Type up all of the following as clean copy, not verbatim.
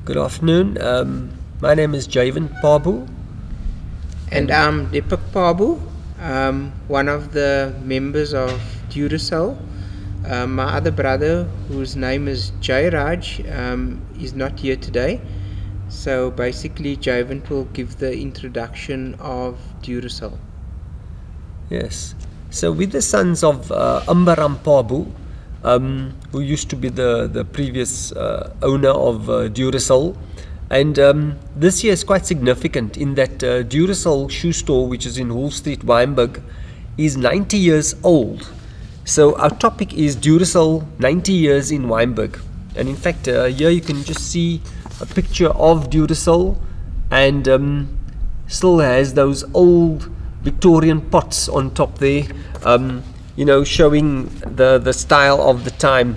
Good afternoon. My name is Jaywant Parbhoo. And I'm Dipak Parbhoo, one of the members of Durasole. My other brother, whose name is Jayraj, is not here today. So basically, Jaywant will give the introduction of Durasole. Yes. So we're the sons of Ambaram Parbhoo, who used to be the previous owner of Durasole. And this year is quite significant in that Durasole shoe store, which is in Hall Street, Wynberg, is 90 years old. So our topic is Durasole 90 years in Wynberg. And in fact, here you can just see a picture of Durasole, and still has those old Victorian pots on top there, showing the style of the time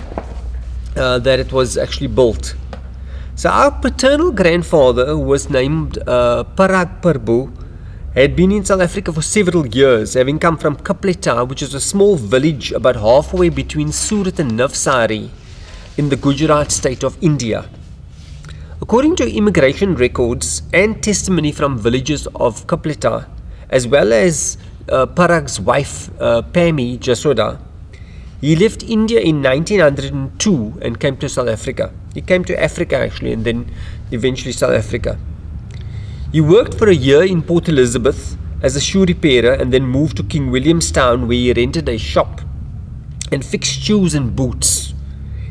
that it was actually built. So our paternal grandfather, who was named Dipak Parbhoo, had been in South Africa for several years, having come from Kapleta, which is a small village about halfway between Surat and Navsari in the Gujarat state of India. According to immigration records and testimony from villagers of Kapleta, as well as Parag's wife Pammy Jasoda, he left India in 1902 and came to South Africa. He came to Africa actually, and then eventually South Africa. He worked for a year in Port Elizabeth as a shoe repairer, and then moved to King Williamstown, where he rented a shop and fixed shoes and boots.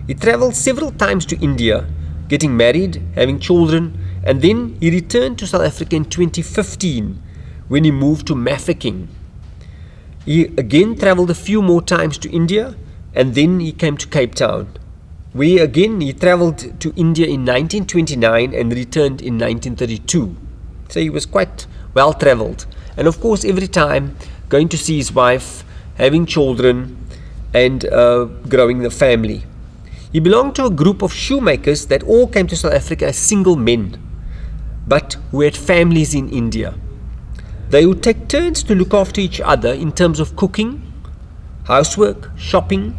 He travelled several times to India, getting married, having children, and then he returned to South Africa in 2015 when he moved to Mafeking. He again travelled a few more times to India, and then he came to Cape Town, where again he travelled to India in 1929 and returned in 1932. So he was quite well travelled, and of course every time going to see his wife, having children, and growing the family. He belonged to a group of shoemakers that all came to South Africa as single men, but who had families in India. They would take turns to look after each other in terms of cooking, housework, shopping,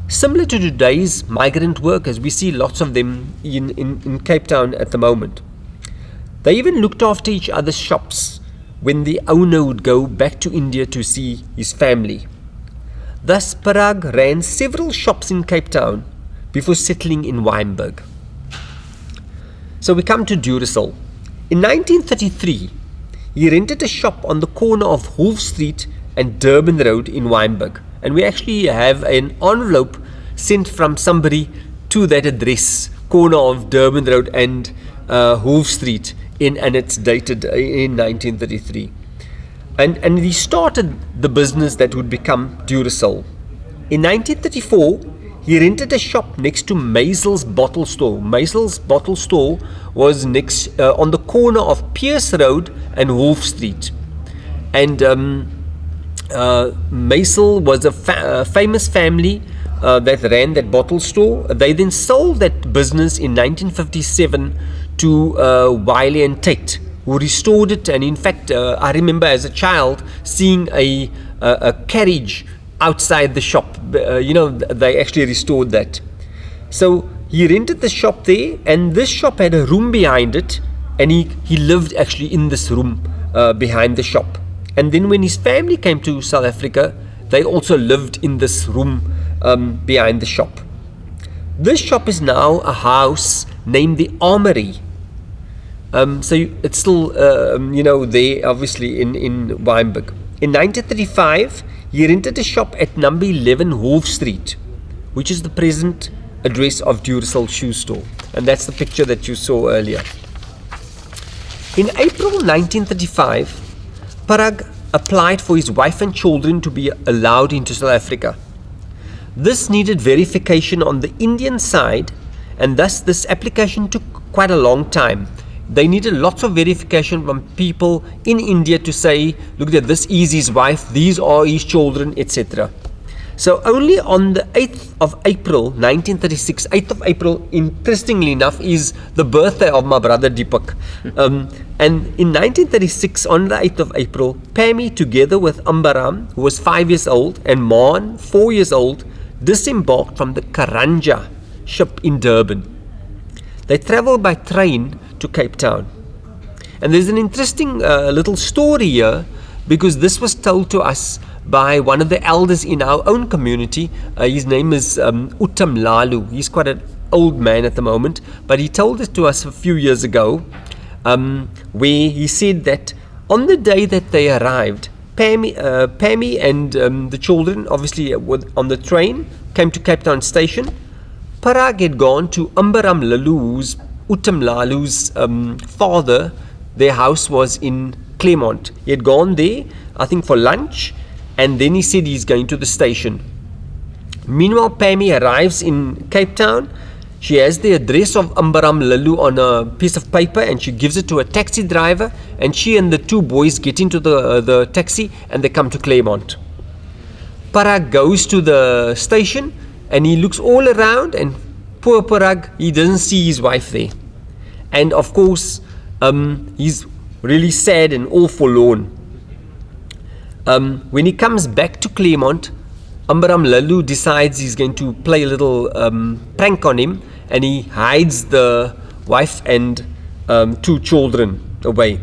similar to today's migrant workers. We see lots of them in Cape Town at the moment. They even looked after each other's shops when the owner would go back to India to see his family. Thus, Parag ran several shops in Cape Town before settling in Wynberg. So we come to Durasole. In 1933, he rented a shop on the corner of Hall Street and Durban Road in Wynberg. And we actually have an envelope sent from somebody to that address, corner of Durban Road and Hall Street, and it's dated in 1933. And he started the business that would become Durasole. In 1934, he rented a shop next to Maisel's Bottle Store. Maisel's Bottle Store was next on the corner of Pierce Road and Wolf Street. And Maisel was a famous family that ran that bottle store. They then sold that business in 1957 to Wiley and Tate, who restored it. And in fact, I remember as a child seeing a carriage outside the shop. They actually restored that. So he rented the shop there, and this shop had a room behind it, and he lived actually in this room behind the shop. And then when his family came to South Africa, they also lived in this room behind the shop. This shop is now a house named the Armory. It's still there obviously in Wynberg. In 1935, he rented a shop at number 11 Wolf Street, which is the present address of Durasole Shoe Store. And that's the picture that you saw earlier. In April 1935, Parag applied for his wife and children to be allowed into South Africa. This needed verification on the Indian side, and thus this application took quite a long time. They needed lots of verification from people in India to say, look, this is his wife, these are his children, etc. So only on the 8th of April 1936, 8th of April, interestingly enough, is the birthday of my brother Dipak. And in 1936, on the 8th of April, Pammy, together with Ambaram, who was 5 years old, and Maan, 4 years old, disembarked from the Karanja ship in Durban. they travelled by train to Cape Town. And there's an interesting little story here, because this was told to us by one of the elders in our own community. His name is Uttam Lalu. He's quite an old man at the moment, but he told it to us a few years ago, where he said that on the day that they arrived, Pammy and the children, obviously on the train, came to Cape Town station. Parag had gone to Uttam Lalu's father. Their house was in Claremont. He had gone there, I think, for lunch, and then he said he's going to the station. Meanwhile, Pammy arrives in Cape Town. She has the address of Ambaram Lalu on a piece of paper, and she gives it to a taxi driver, and she and the two boys get into the taxi, and they come to Claremont. Parag goes to the station, and he looks all around, and poor Parag, he doesn't see his wife there. And of course, he's really sad and all forlorn. When he comes back to Claremont, Ambaram Lalu decides he's going to play a little prank on him, and he hides the wife and two children away.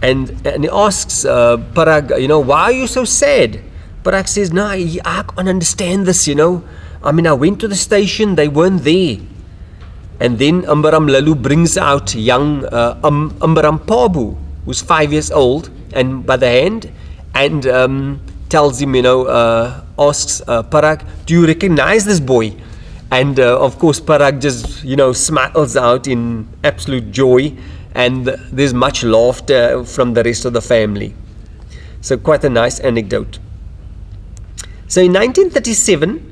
And he asks Parag, why are you so sad? Parag says, no, I can't understand this, I mean, I went to the station, they weren't there. And then Ambaram Lalu brings out young Ambaram Parbhoo, who's 5 years old, and by the hand, and tells him, asks Parag, do you recognize this boy? And of course, Parag just, smiles out in absolute joy, and there's much laughter from the rest of the family. So quite a nice anecdote. So in 1937,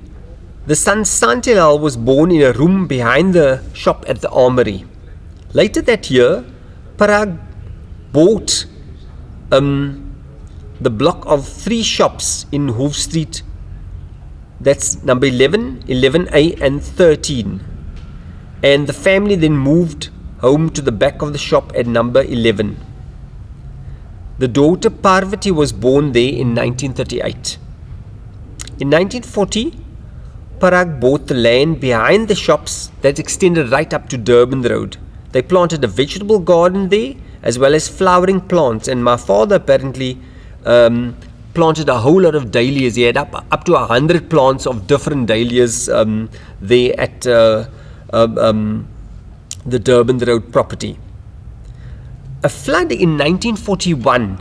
the son Santilal was born in a room behind the shop at the armory. Later that year, Parag bought the block of 3 shops in Hoof Street. That's number 11, 11A and 13. And the family then moved home to the back of the shop at number 11. The daughter Parvati was born there in 1938. In 1940, Parag bought the land behind the shops that extended right up to Durban Road. They planted a vegetable garden there, as well as flowering plants, and my father apparently planted a whole lot of dahlias. He had up to 100 plants of different dahlias there at the Durban Road property. A flood in 1941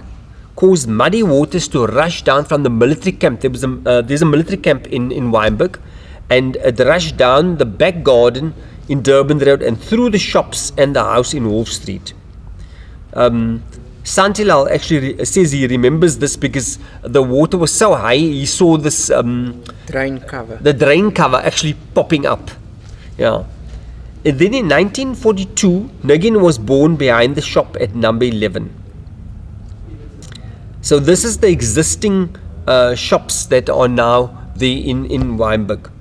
caused muddy waters to rush down from the military camp. There's a military camp in Wynberg, and it rushed down the back garden in Durban Road and through the shops and the house in Wolf Street. Santilal actually says he remembers this because the water was so high, he saw this Drain cover. the drain cover actually popping up. Yeah. And then in 1942, Nagin was born behind the shop at number 11. So this is the existing shops that are now there in Wynberg.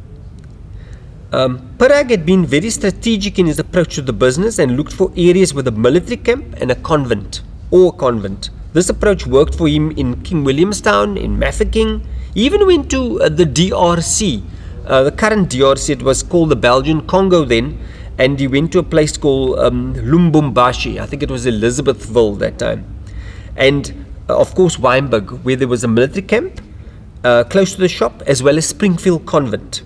Parag had been very strategic in his approach to the business and looked for areas with a military camp and a convent. This approach worked for him in King Williamstown, in Mafeking. He even went to the DRC, the current DRC. It was called the Belgian Congo then, and he went to a place called Lumbumbashi. I think it was Elizabethville that time. And of course Wynberg, where there was a military camp close to the shop, as well as Springfield Convent.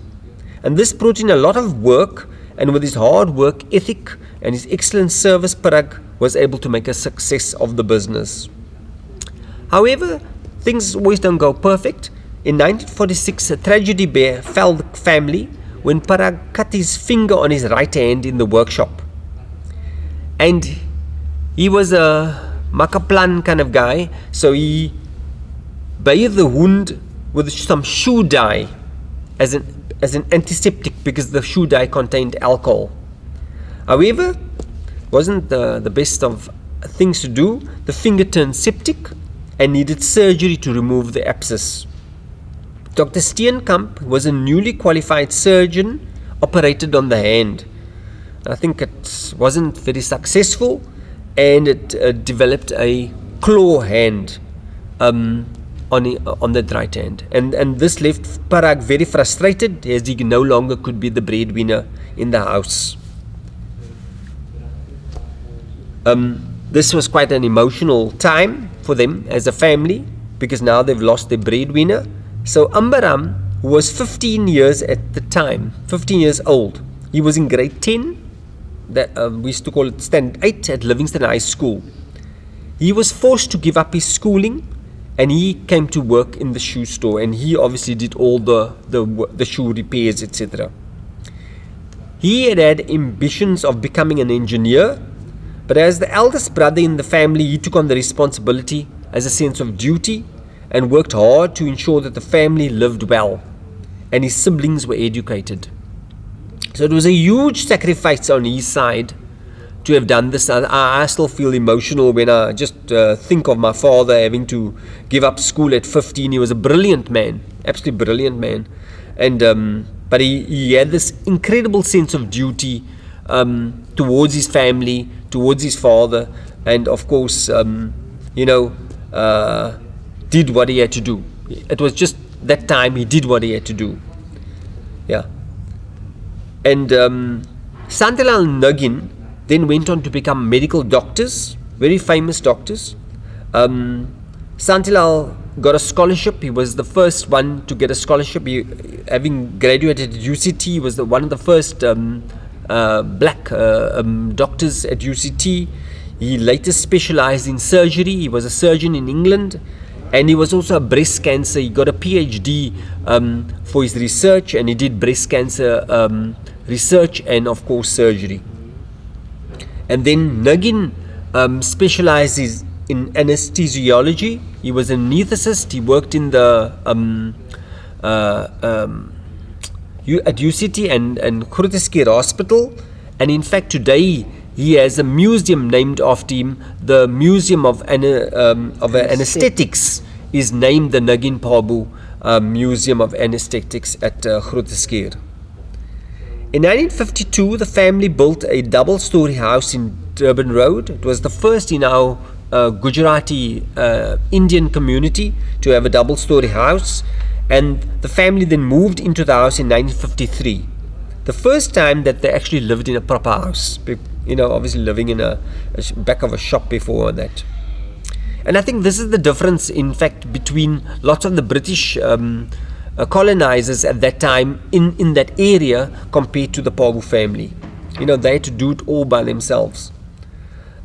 And this brought in a lot of work, and with his hard work ethic and his excellent service, Parag was able to make a success of the business. However, things always don't go perfect. In 1946, a tragedy befell the family when Parag cut his finger on his right hand in the workshop. And he was a makaplan kind of guy, so he bathed the wound with some shoe dye as an antiseptic, because the shoe dye contained alcohol. However, wasn't the best of things to do. The finger turned septic and needed surgery to remove the abscess. Dr. Steenkamp was a newly qualified surgeon, operated on the hand. I think it wasn't very successful, and it developed a claw hand on the right hand, and this left Parag very frustrated, as he no longer could be the breadwinner in the house. This was quite an emotional time for them as a family, because now they've lost their breadwinner. So Ambaram, who was 15 years at the time, 15 years old, he was in grade 10, that we used to call it Standard 8 at Livingston High School. He was forced to give up his schooling, and he came to work in the shoe store, and he obviously did all the shoe repairs, etc. He had ambitions of becoming an engineer, but as the eldest brother in the family, he took on the responsibility as a sense of duty and worked hard to ensure that the family lived well and his siblings were educated. So it was a huge sacrifice on his side to have done this. I still feel emotional when I just think of my father having to give up school at 15. He was a brilliant man, absolutely brilliant man, and but he had this incredible sense of duty towards his family, towards his father, and of course, did what he had to do. It was just that time he did what he had to do. Yeah. And Santilal Nagin then went on to become medical doctors, very famous doctors. Santilal got a scholarship. He was the first one to get a scholarship. He, having graduated at UCT, he was one of the first black doctors at UCT. He later specialized in surgery. He was a surgeon in England, and he was also a breast cancer. He got a PhD for his research, and he did breast cancer research and of course surgery. And then Nagin specializes in anesthesiology. He was an anesthetist. He worked in the at UCT and Grooterschuur Hospital, and in fact today he has a museum named after him. The Museum of Anesthetics is named the Nagin Parbhoo Museum of Anesthetics at Grooterschuur. In 1952, the family built a double-story house in Durban Road. It was the first in our Gujarati Indian community to have a double-story house, and the family then moved into the house in 1953. The first time that they actually lived in a proper house, obviously living in a back of a shop before that. And I think this is the difference, in fact, between lots of the British colonizers at that time in that area compared to the Parbhoo family. They had to do it all by themselves.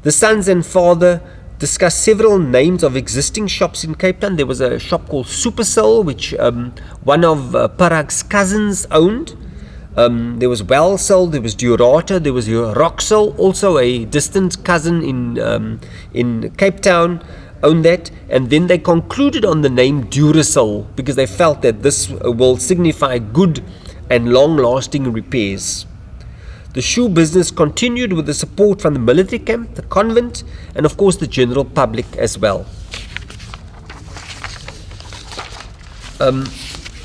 The sons and father discussed several names of existing shops in Cape Town. There was a shop called Supersole, which one of Parag's cousins owned. There was Wellsole, there was Durata, there was Roxole, also a distant cousin in Cape Town owned that. And then they concluded on the name Durasole because they felt that this will signify good and long-lasting repairs. The shoe business continued with the support from the military camp, the convent, and of course the general public as well.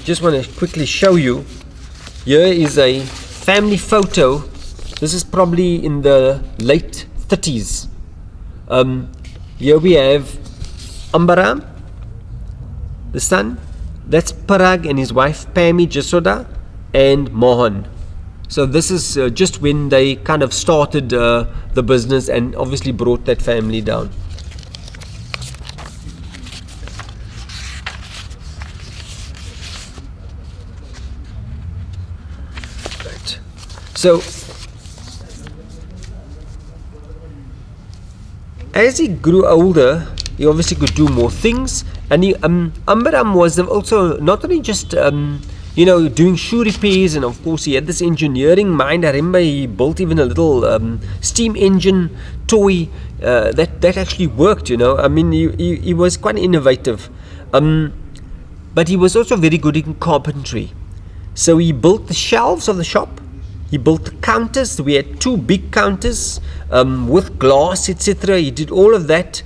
Just want to quickly show you. Here is a family photo. This is probably in the late 30s. Here we have Ambaram, the son. That's Parag and his wife Pammy Jasoda and Mohan. So this is just when they kind of started the business and obviously brought that family down. Right. So as he grew older, he obviously could do more things, and Ambaram was also not only just doing shoe repairs, and of course he had this engineering mind. I remember he built even a little steam engine toy that actually worked. I mean, he was quite innovative, but he was also very good in carpentry. So he built the shelves of the shop. He built the counters. We had 2 big counters with glass, etc. He did all of that.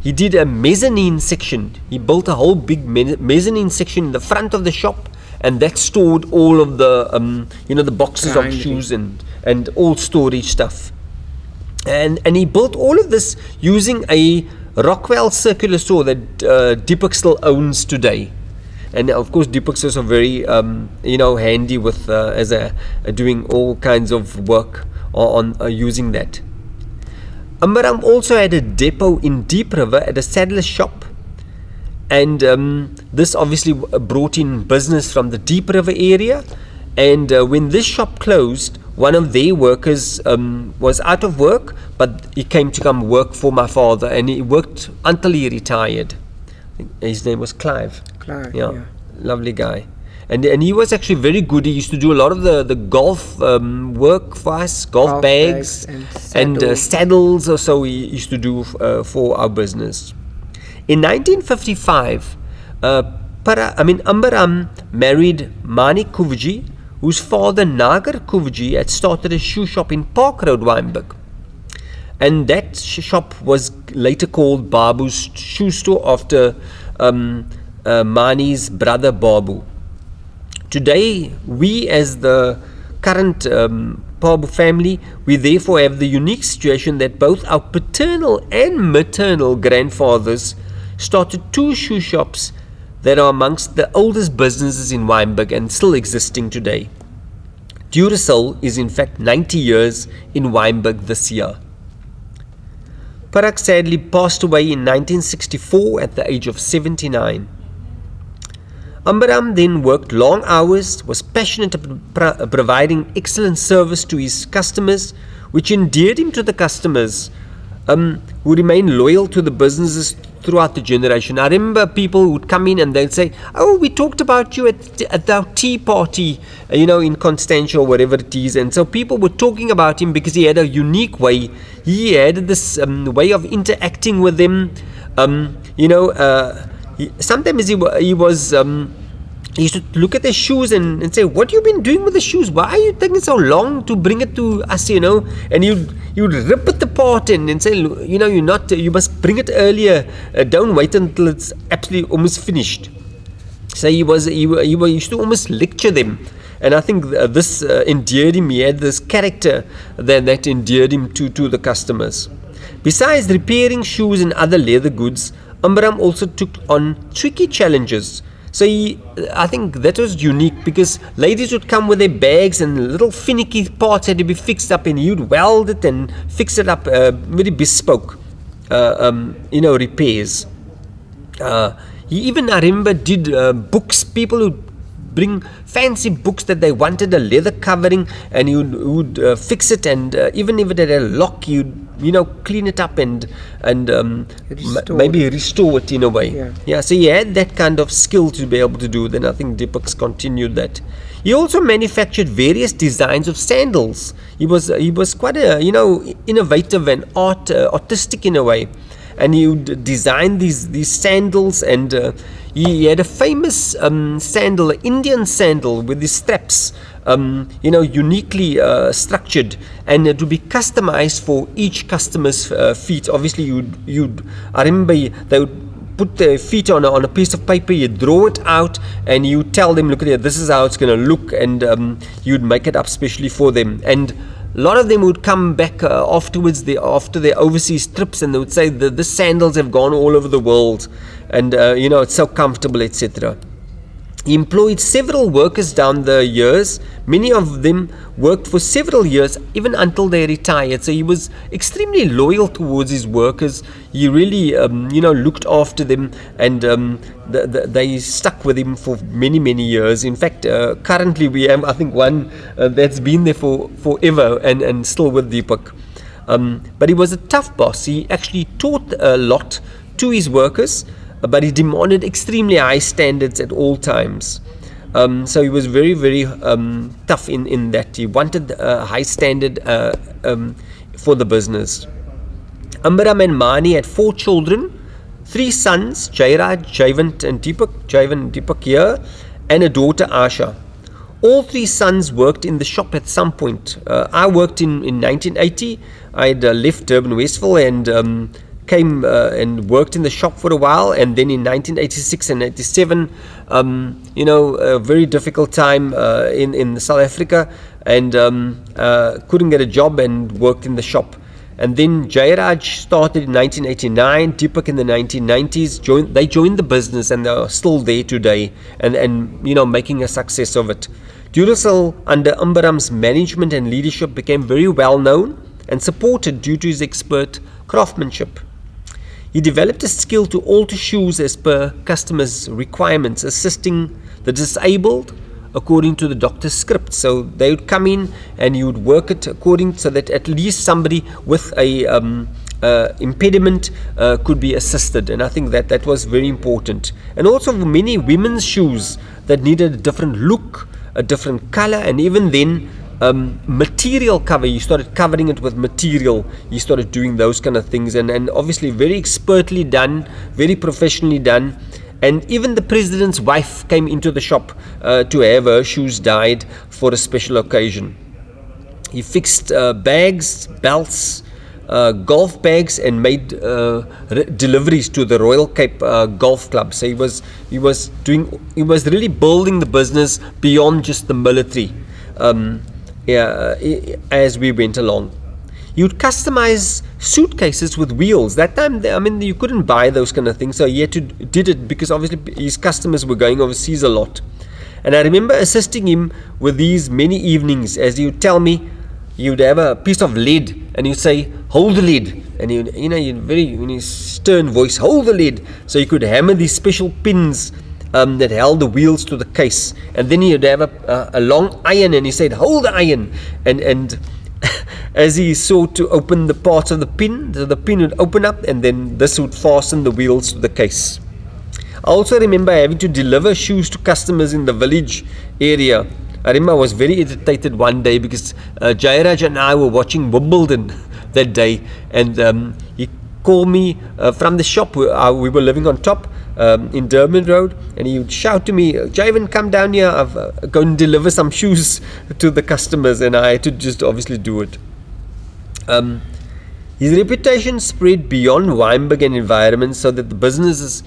He did a mezzanine section. He built a whole big mezzanine section in the front of the shop, and that stored all of the the boxes of shoes and all storage stuff. And he built all of this using a Rockwell circular saw that Dipak still owns today. And of course Dipak is also very handy with doing all kinds of work on using that. Ambaram also had a depot in Deep River at a saddler's shop, and this obviously brought in business from the Deep River area. And when this shop closed, one of their workers was out of work, but he came to come work for my father, and he worked until he retired. I think his name was Clive. Yeah. Lovely guy. And he was actually very good. He used to do a lot of the golf work for us, golf bags and saddles or so he used to do for our business. In 1955, Ambaram married Mani Kuvji, whose father Nagar Kuvji had started a shoe shop in Park Road, Wynberg. And that shop was later called Babu's Shoe Store after Mani's brother Babu. Today, we as the current Parbhoo family, we therefore have the unique situation that both our paternal and maternal grandfathers started two shoe shops that are amongst the oldest businesses in Wynberg and still existing today. Durasole is in fact 90 years in Wynberg this year. Parak sadly passed away in 1964 at the age of 79. Ambaram then worked long hours, was passionate about providing excellent service to his customers, which endeared him to the customers who remained loyal to the businesses throughout the generation. I remember people would come in and they'd say, "Oh, we talked about you at our tea party, in Constantia or wherever it is." And so people were talking about him because he had a unique way. He had this way of interacting with them. Sometimes he was he used to look at the shoes and say, "What have you been doing with the shoes? Why are you taking so long to bring it to us?" And you'd rip it apart and say, you must bring it earlier. Don't wait until it's absolutely almost finished. So he used to almost lecture them. And I think this endeared him. He had this character that endeared him to the customers. Besides repairing shoes and other leather goods, Ambaram also took on tricky challenges. So I think that was unique because ladies would come with their bags and little finicky parts had to be fixed up, and you'd weld it and fix it up, very bespoke, repairs. He even, I remember, did books. People would bring fancy books that they wanted a leather covering, and he would fix it, and even if it had a lock, you'd clean it up and maybe restore it in a way. So he had that kind of skill to be able to do. Then I think Dipak's continued that. He also manufactured various designs of sandals. He was quite a innovative and artistic in a way, and he would design these sandals, and he had a famous sandal, an Indian sandal with these straps, uniquely structured, and to be customized for each customer's feet. Obviously, I remember they would put their feet on a piece of paper, you draw it out, and you tell them, "Look at it, this is how it's going to look," and you'd make it up specially for them. And a lot of them would come back afterwards, after their overseas trips, and they would say that the sandals have gone all over the world, and it's so comfortable, etc. He employed several workers down the years. Many of them worked for several years, even until they retired. So he was extremely loyal towards his workers. He really, looked after them, and they stuck with him for many, many years. In fact, currently we have, I think, one that's been there for forever and still with Dipak. But he was a tough boss. He actually taught a lot to his workers, but he demanded extremely high standards at all times. So he was very, very tough in that. He wanted a high standard for the business. Ambaram and Mani had 4 children, 3 sons, Jayraj, Jaywant and Dipak here, and a daughter, Asha. All 3 sons worked in the shop at some point. I worked in 1980. I had left Durban Westville and came and worked in the shop for a while, and then in 1986 and 87, a very difficult time in South Africa, and couldn't get a job and worked in the shop. And then Jayraj started in 1989, Dipak in the 1990s. They joined the business, and they are still there today, and making a success of it. Durasole, under Ambaram's management and leadership, became very well known and supported due to his expert craftsmanship. He developed a skill to alter shoes as per customers' requirements, assisting the disabled according to the doctor's script. So they would come in and you would work it according, so that at least somebody with a impediment could be assisted. And I think that was very important. And also many women's shoes that needed a different look, a different color, and even then material cover. You started covering it with material. You started doing those kind of things, and obviously very expertly done, very professionally done. And even the president's wife came into the shop to have her shoes dyed for a special occasion. He fixed bags, belts, golf bags, and made deliveries to the Royal Cape Golf Club. So he was really building the business beyond just the military. As we went along, he would customize suitcases with wheels. That time, I mean, you couldn't buy those kind of things, so he did it because obviously his customers were going overseas a lot. And I remember assisting him with these many evenings, as he would tell me. He would have a piece of lead and he'd say, hold the lead, and he would, in his stern voice, hold the lead. So he could hammer these special pins that held the wheels to the case, and then he would have a long iron, and he said, hold the iron, and as he sought to open the parts of the pin, so the pin would open up, and then this would fasten the wheels to the case. I also remember having to deliver shoes to customers in the village area. I remember I was very irritated one day because Jayraj and I were watching Wimbledon that day, and he called me from the shop. We were living on top in Durban Road, and he would shout to me, Jaywant, come down here, I've go and deliver some shoes to the customers, and I had to just obviously do it. His reputation spread beyond Wynberg and environments, so that the businesses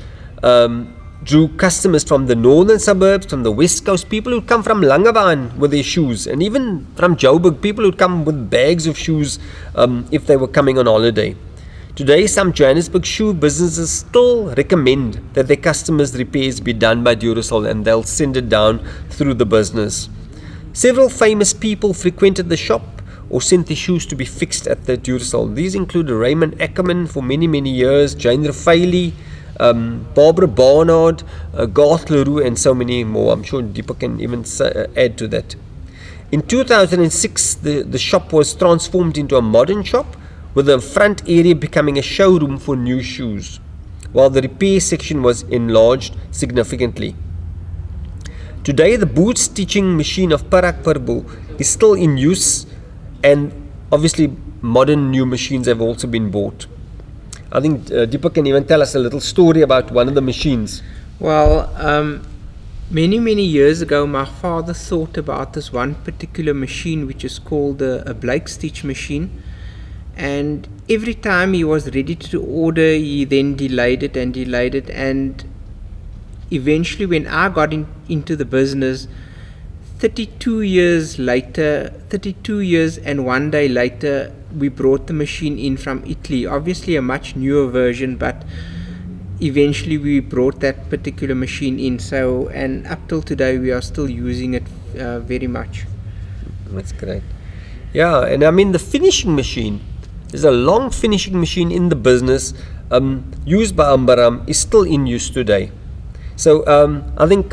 drew customers from the northern suburbs, from the west coast. People who come from Langebaan with their shoes, and even from Joburg, people who come with bags of shoes if they were coming on holiday. Today, some Johannesburg shoe businesses still recommend that their customers' repairs be done by Durasole, and they'll send it down through the business. Several famous people frequented the shop or sent their shoes to be fixed at the Durasole. These include Raymond Ackerman for many, many years, Jane Raffaeli, Barbara Barnard, Garth Leroux, and so many more. I'm sure Dipak can even add to that. In 2006, the shop was transformed into a modern shop, with the front area becoming a showroom for new shoes, while the repair section was enlarged significantly. Today, the boot stitching machine of Dipak Parbhoo is still in use, and obviously modern new machines have also been bought. I think Dipak can even tell us a little story about one of the machines. Well, many years ago, my father thought about this one particular machine, which is called a Blake stitch machine. And every time he was ready to order, he then delayed it, and eventually when I got into the business 32 years and 1 day later, we brought the machine in from Italy, obviously a much newer version, but eventually we brought that particular machine in. So, and up till today we are still using it very much. That's great. Yeah, and I mean the finishing machine, there's a long finishing machine in the business used by Ambaram, is still in use today. So I think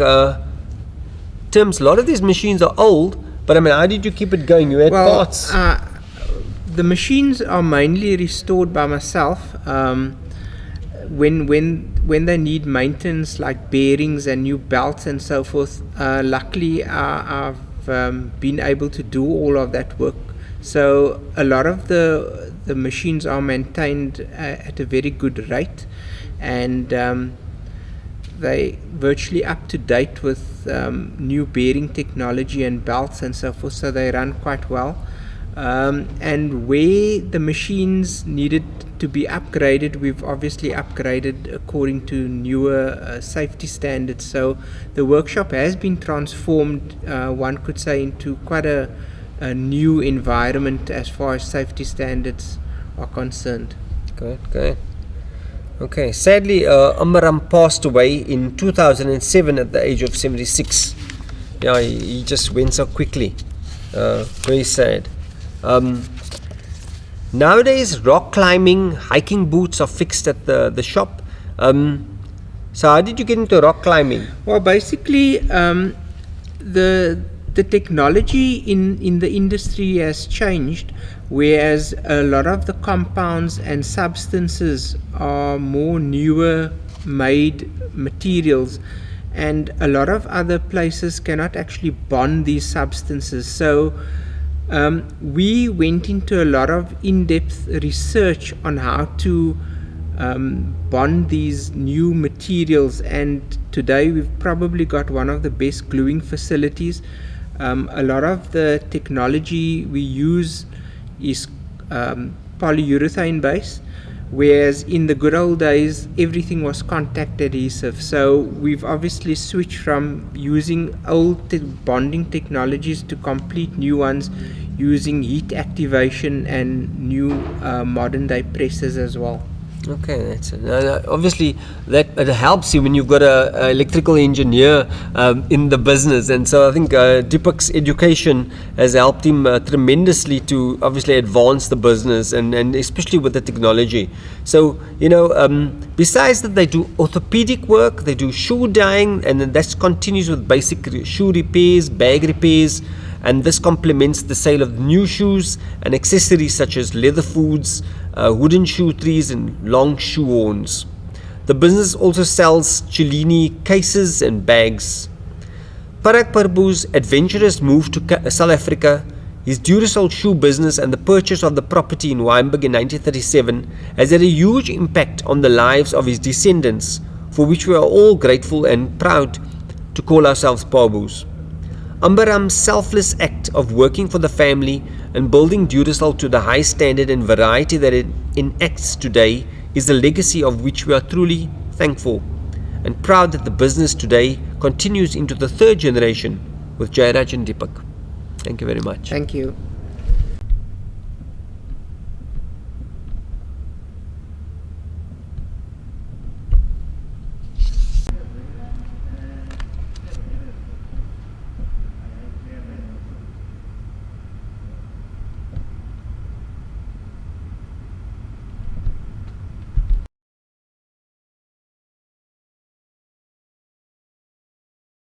terms, a lot of these machines are old, but I mean, how did you keep it going? You had parts. The machines are mainly restored by myself. When they need maintenance, like bearings and new belts and so forth, luckily I've been able to do all of that work. So a lot of the machines are maintained at a very good rate, and they virtually up to date with new bearing technology and belts and so forth, so they run quite well. And where the machines needed to be upgraded, we've obviously upgraded according to newer safety standards. So the workshop has been transformed, one could say, into quite a new environment as far as safety standards are concerned. Good. Okay, sadly, Ambaram passed away in 2007 at the age of 76. Yeah, he just went so quickly. Very sad. Nowadays, rock climbing, hiking boots are fixed at the shop. So how did you get into rock climbing? Well, basically, the technology in the industry has changed, whereas a lot of the compounds and substances are more newer made materials, and a lot of other places cannot actually bond these substances. So we went into a lot of in-depth research on how to bond these new materials, and today we've probably got one of the best gluing facilities. A lot of the technology we use is polyurethane based, whereas in the good old days everything was contact adhesive. So we've obviously switched from using old bonding technologies to complete new ones, using heat activation and new modern day presses as well. Okay, that's obviously that it helps you when you've got a electrical engineer in the business, and so I think Dipak's education has helped him tremendously to obviously advance the business, and especially with the technology. So besides that, they do orthopedic work, they do shoe dyeing, and then that continues with basic shoe repairs, bag repairs. And this complements the sale of new shoes and accessories such as leather foods, wooden shoe trees and long shoe horns. The business also sells Cellini cases and bags. Dipak Parbhoo's adventurous move to South Africa, his Durasole shoe business and the purchase of the property in Wynberg in 1937 has had a huge impact on the lives of his descendants, for which we are all grateful and proud to call ourselves Parbhoos. Ambaram's selfless act of working for the family and building Durasole to the high standard and variety that it enacts today is the legacy of which we are truly thankful and proud that the business today continues into the third generation with Jayraj and Dipak. Thank you very much. Thank you.